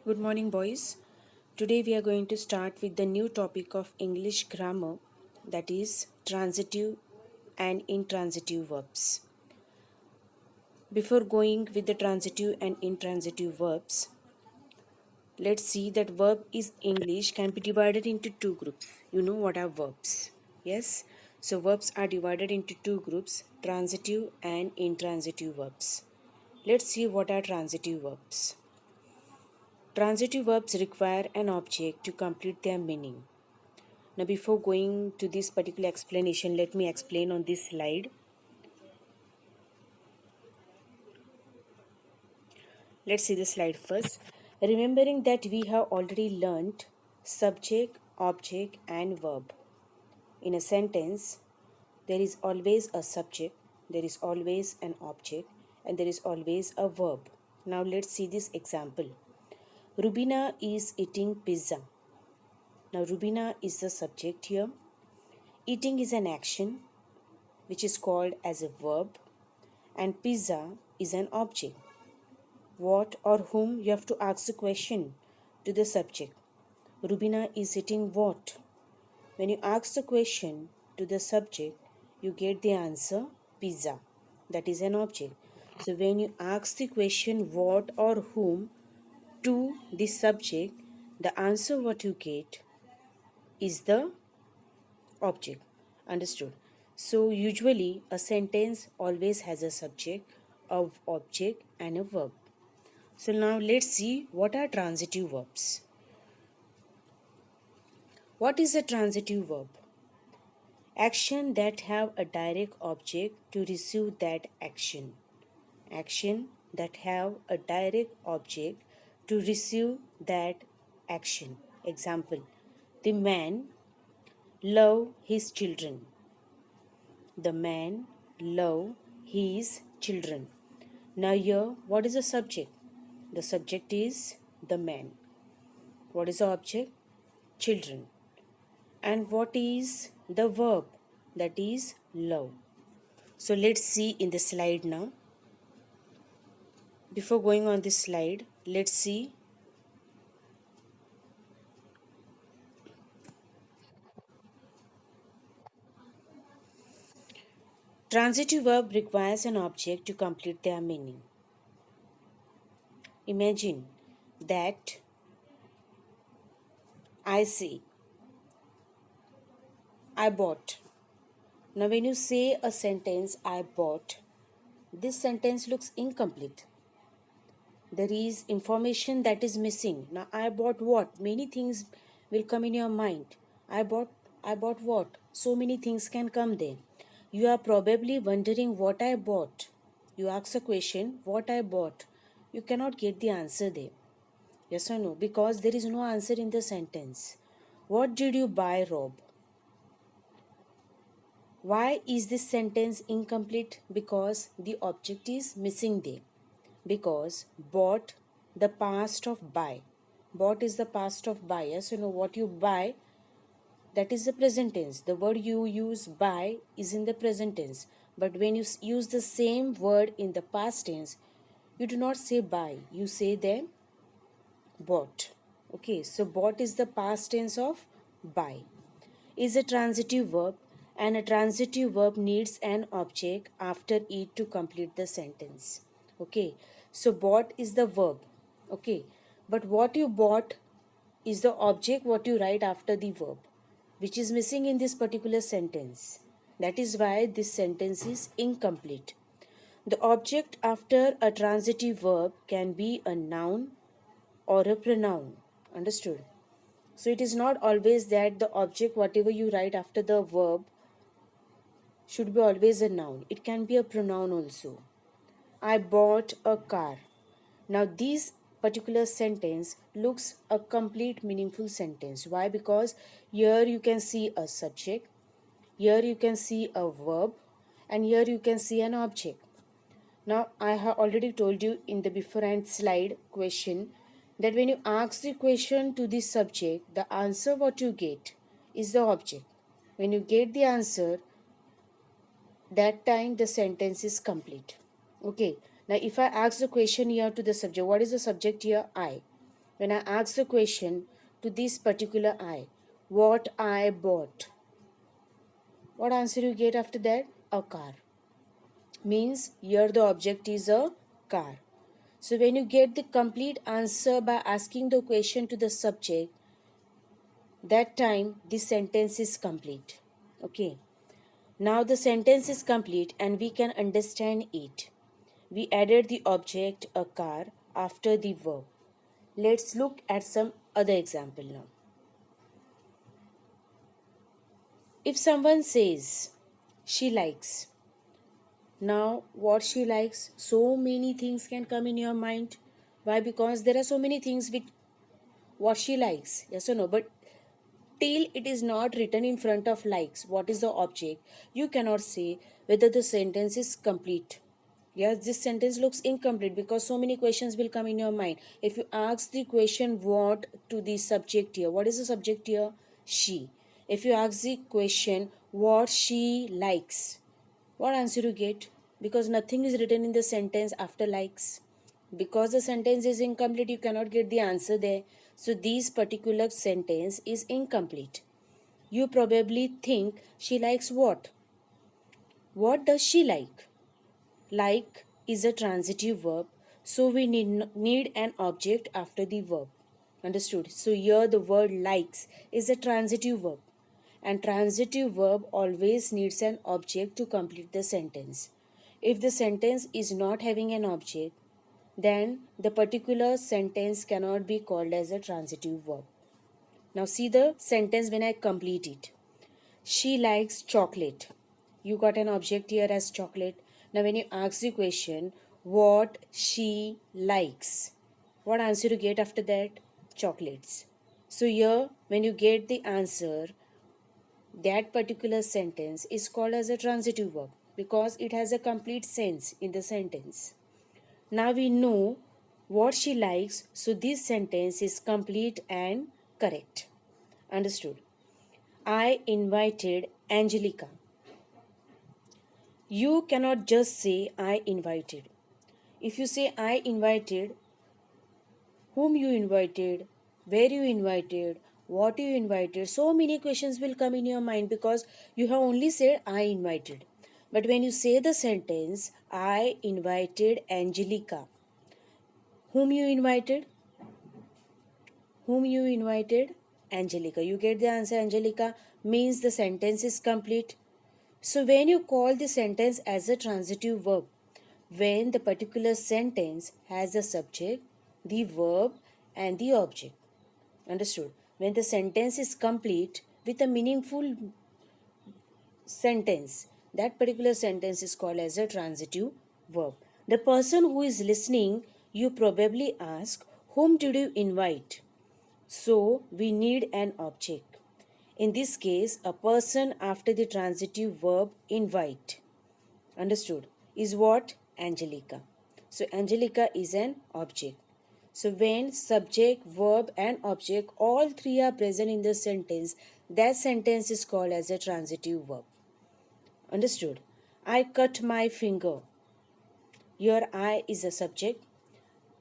Good morning, boys. Today we are going to start with the new topic of English grammar, that is transitive and intransitive verbs. Before going with the transitive and intransitive verbs, let's see that verb is English can be divided into two groups. You know what are verbs? Yes? So verbs are divided into two groups, transitive and intransitive verbs. Let's see what are transitive verbs. Transitive verbs require an object to complete their meaning. Now, before going to this particular explanation, let me explain on this slide. Let's see the slide first. Remembering that we have already learnt subject, object, and verb. In a sentence, there is always a subject, there is always an object, and there is always a verb. Now, let's see this example. Rubina is eating pizza. Now, Rubina is the subject here. Eating is an action which is called as a verb, and pizza is an object. What or whom you have to ask the question to the subject. Rubina is eating what? When you ask the question to the subject, you get the answer pizza. That is an object. So when you ask the question what or whom to the subject, the answer what you get is the object. Understood? So usually a sentence always has a subject, a object and a verb. So now let's see what are transitive verbs. What is a transitive verb? Action that have a direct object to receive that action. Action that have a direct object to receive that action. Example, the man love his children. The man love his children. Now here, what is the subject? The subject is the man. What is the object? Children. And what is the verb? That is love. So let's see in the slide now. Before going on this slide, let's see. Transitive verb requires an object to complete their meaning. Imagine that I say, I bought. Now when you say a sentence, I bought, this sentence looks incomplete. There is information that is missing. Now I bought what? Many things will come in your mind. I bought what? So many things can come there. You are probably wondering what I bought. You ask a question, what I bought. You cannot get the answer there. Yes or no? Because there is no answer in the sentence. What did you buy, Rob? Why is this sentence incomplete? Because the object is missing there. Because bought, the past of buy. Bought is the past of buy. Yes, you know what you buy, that is the present tense. The word you use buy is in the present tense. But when you use the same word in the past tense, you do not say buy, you say then bought. Okay, so bought is the past tense of buy. Is a transitive verb, and a transitive verb needs an object after it to complete the sentence. Okay, so bought is the verb. Okay, but what you bought is the object what you write after the verb, which is missing in this particular sentence. That is why this sentence is incomplete. The object after a transitive verb can be a noun or a pronoun. Understood? So it is not always that the object, whatever you write after the verb, should be always a noun. It can be a pronoun also. I bought a car. Now this particular sentence looks a complete meaningful sentence. Why? Because here you can see a subject, here you can see a verb, and here you can see an object. Now I have already told you in the beforehand slide question that when you ask the question to the subject, the answer what you get is the object. When you get the answer, that time the sentence is complete. Okay, now if I ask the question here to the subject, what is the subject here? I. When I ask the question to this particular I, what I bought, what answer you get after that? A car. Means here the object is a car. So when you get the complete answer by asking the question to the subject, that time the sentence is complete. Okay. Now the sentence is complete and we can understand it. We added the object a car after the verb. Let's look at some other example now. If someone says she likes, now what she likes, so many things can come in your mind. Why? Because there are so many things with what she likes, yes or no? But till it is not written in front of likes, what is the object, you cannot say whether the sentence is complete. Yes, this sentence looks incomplete because so many questions will come in your mind. If you ask the question what to the subject here, what is the subject here? She. If you ask the question what she likes, what answer you get? Because nothing is written in the sentence after likes. Because the sentence is incomplete, you cannot get the answer there. So this particular sentence is incomplete. You probably think she likes what? What does she like? Like is a transitive verb, so we need an object after the verb. Understood? So here the word likes is a transitive verb, and transitive verb always needs an object to complete the sentence. If the sentence is not having an object, then the particular sentence cannot be called as a transitive verb. Now see the sentence when I complete it. She likes chocolate. You got an object here as chocolate. Now when you ask the question what she likes, what answer you get after that? Chocolates. So here when you get the answer, that particular sentence is called as a transitive verb because it has a complete sense in the sentence. Now we know what she likes, so this sentence is complete and correct. Understood? I invited Angelica. You cannot just say I invited. If you say I invited, whom you invited, where you invited, what you invited, so many questions will come in your mind because you have only said I invited. But when you say the sentence I invited Angelica, whom you invited? Whom you invited? Angelica. You get the answer Angelica means the sentence is complete. So when you call the sentence as a transitive verb, when the particular sentence has the subject, the verb and the object. Understood? When the sentence is complete with a meaningful sentence, that particular sentence is called as a transitive verb. The person who is listening, you probably ask, whom did you invite? So we need an object. In this case, a person after the transitive verb invite. Understood? Is what? Angelica. So Angelica is an object. So when subject, verb and object all three are present in the sentence, that sentence is called as a transitive verb. Understood? I cut my finger. Here I is a subject.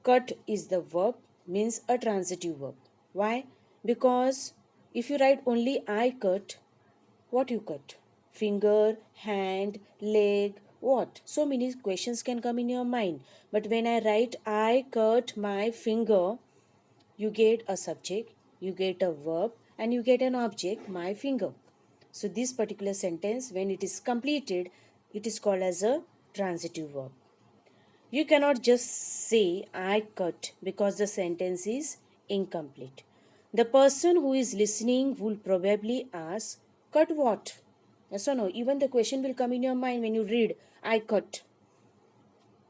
Cut is the verb, means a transitive verb. Why? Because if you write only I cut, what you cut? Finger, hand, leg, what? So many questions can come in your mind. But when I write I cut my finger, you get a subject, you get a verb, and you get an object, my finger. So this particular sentence, when it is completed, it is called as a transitive verb. You cannot just say I cut because the sentence is incomplete. The person who is listening will probably ask, cut what? Yes or no? Even the question will come in your mind when you read, I cut.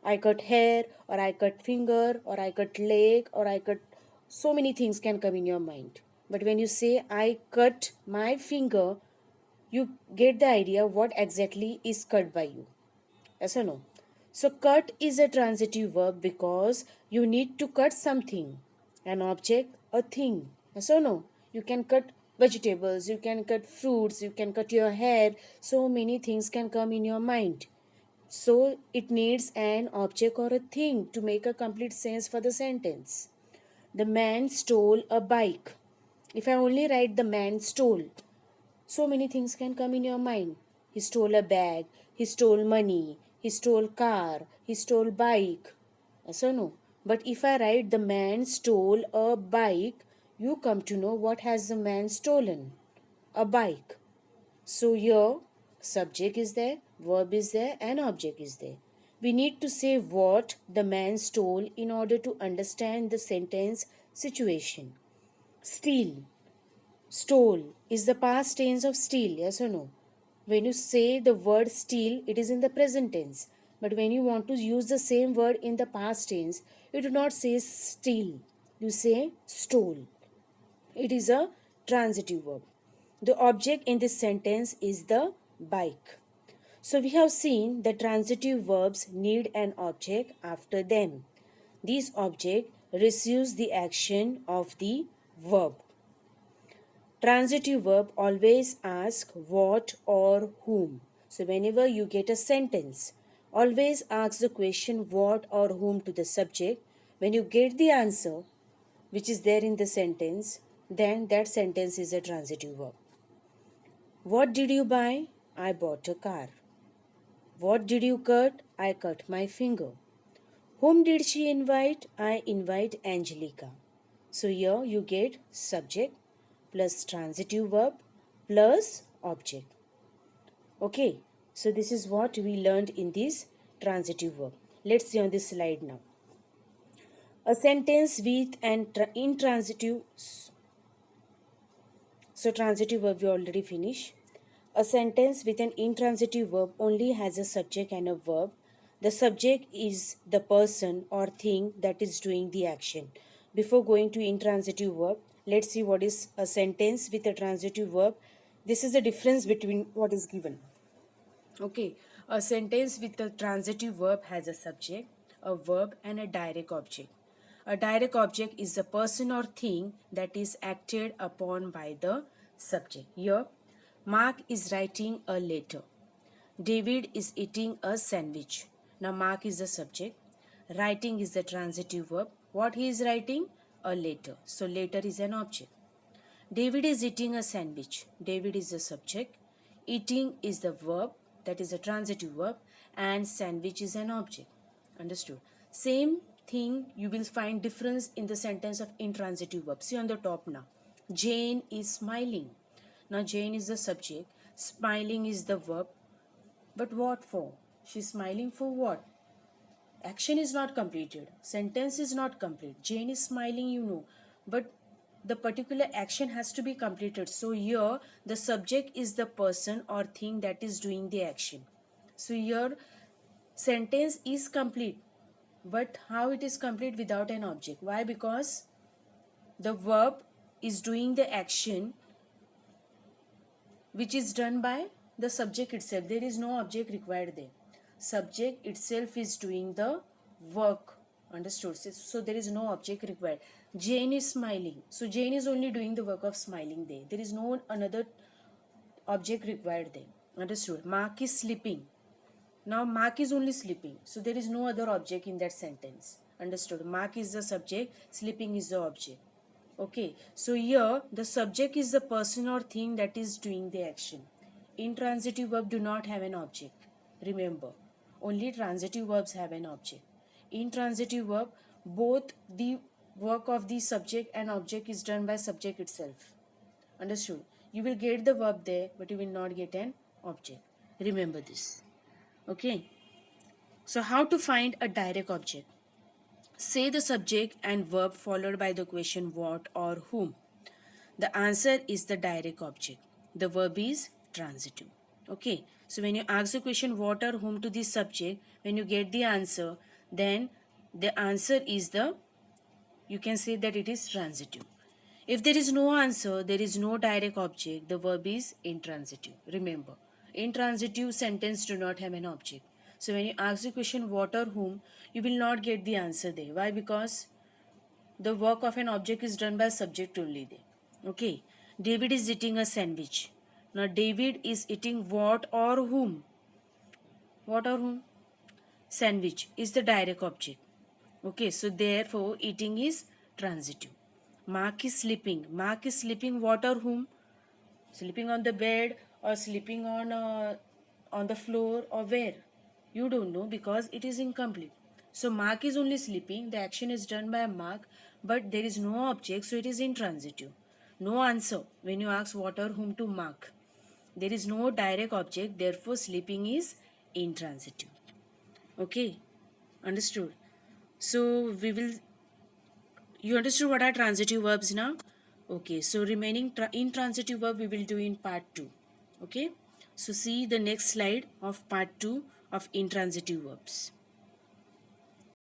I cut hair, or I cut finger, or I cut leg, or I cut. So many things can come in your mind. But when you say, I cut my finger, you get the idea what exactly is cut by you. Yes or no? So, cut is a transitive verb because you need to cut something, an object, a thing. Yes or no? You can cut vegetables, you can cut fruits, you can cut your hair. So many things can come in your mind. So, it needs an object or a thing to make a complete sense for the sentence. The man stole a bike. If I only write the man stole, so many things can come in your mind. He stole a bag, he stole money, he stole car, he stole bike. Yes or no? But if I write the man stole a bike, you come to know what has the man stolen. A bike. So here subject is there, verb is there, and object is there. We need to say what the man stole in order to understand the sentence situation. Steal. Stole is the past tense of steal, yes or no? When you say the word steal, it is in the present tense. But when you want to use the same word in the past tense, you do not say steal. You say stole. It is a transitive verb. The object in this sentence is the bike. So we have seen the transitive verbs need an object after them. This object receives the action of the verb. Transitive verb always ask what or whom. So whenever you get a sentence, always ask the question what or whom to the subject. When you get the answer which is there in the sentence, then that sentence is a transitive verb. What did you buy? I bought a car. What did you cut? I cut my finger. Whom did she invite? I invite Angelica. So here you get subject plus transitive verb plus object. Okay, so this is what we learned in this transitive verb. Let's see on this slide now. A sentence with an intransitive, so transitive verb we already finished. A sentence with an intransitive verb only has a subject and a verb. The subject is the person or thing that is doing the action. Before going to intransitive verb, let's see what is a sentence with a transitive verb. This is the difference between what is given. Okay, a sentence with a transitive verb has a subject, a verb, and a direct object. A direct object is a person or thing that is acted upon by the subject. Here, Mark is writing a letter. David is eating a sandwich. Now, Mark is the subject. Writing is the transitive verb. What he is writing? A letter. So, letter is an object. David is eating a sandwich. David is the subject. Eating is the verb, that is a transitive verb, and sandwich is an object. Understood? Same thing, you will find difference in the sentence of intransitive verb. See on the top now. Jane is smiling. Now Jane is the subject. Smiling is the verb. But what for? She's smiling for what? Action is not completed. Sentence is not complete. Jane is smiling, you know. But the particular action has to be completed. So here the subject is the person or thing that is doing the action. So here sentence is complete. But how it is complete without an object? Why? Because the verb is doing the action which is done by the subject itself. There is no object required there. Subject itself is doing the work. Understood? So there is no object required. Jane is smiling. So Jane is only doing the work of smiling there. There is no another object required there. Understood? Mark is sleeping. Now Mark is only sleeping. So there is no other object in that sentence. Understood? Mark is the subject, sleeping is the object. Okay, so here the subject is the person or thing that is doing the action. Intransitive verb do not have an object. Remember, only transitive verbs have an object. Intransitive verb, both the work of the subject and object is done by subject itself. Understood? You will get the verb there, but you will not get an object. Remember this. Okay. So how to find a direct object? Say the subject and verb followed by the question what or whom. The answer is the direct object. The verb is transitive. Okay. So when you ask the question what or whom to the subject, when you get the answer, then the answer is you can say that it is transitive. If there is no answer, there is no direct object, the verb is intransitive. Remember, intransitive sentence do not have an object. So when you ask the question what or whom, you will not get the answer there. Why? Because the work of an object is done by subject only there. Okay. David is eating a sandwich. Now David is eating what or whom? What or whom? Sandwich is the direct object. Okay, so therefore eating is Transitive. Mark is sleeping. Mark is sleeping what or whom? Sleeping on the bed or sleeping on the floor or where? You don't know because it is incomplete. So Mark is only sleeping. The action is done by Mark, but there is no object, so it is intransitive. No answer when you ask what or whom to mark. There is no direct object, therefore sleeping is intransitive. Okay, understood. So we will. You understood what are transitive verbs now? Okay, so remaining intransitive verb we will do in part 2. Okay, so see the next slide of part 2 of intransitive verbs.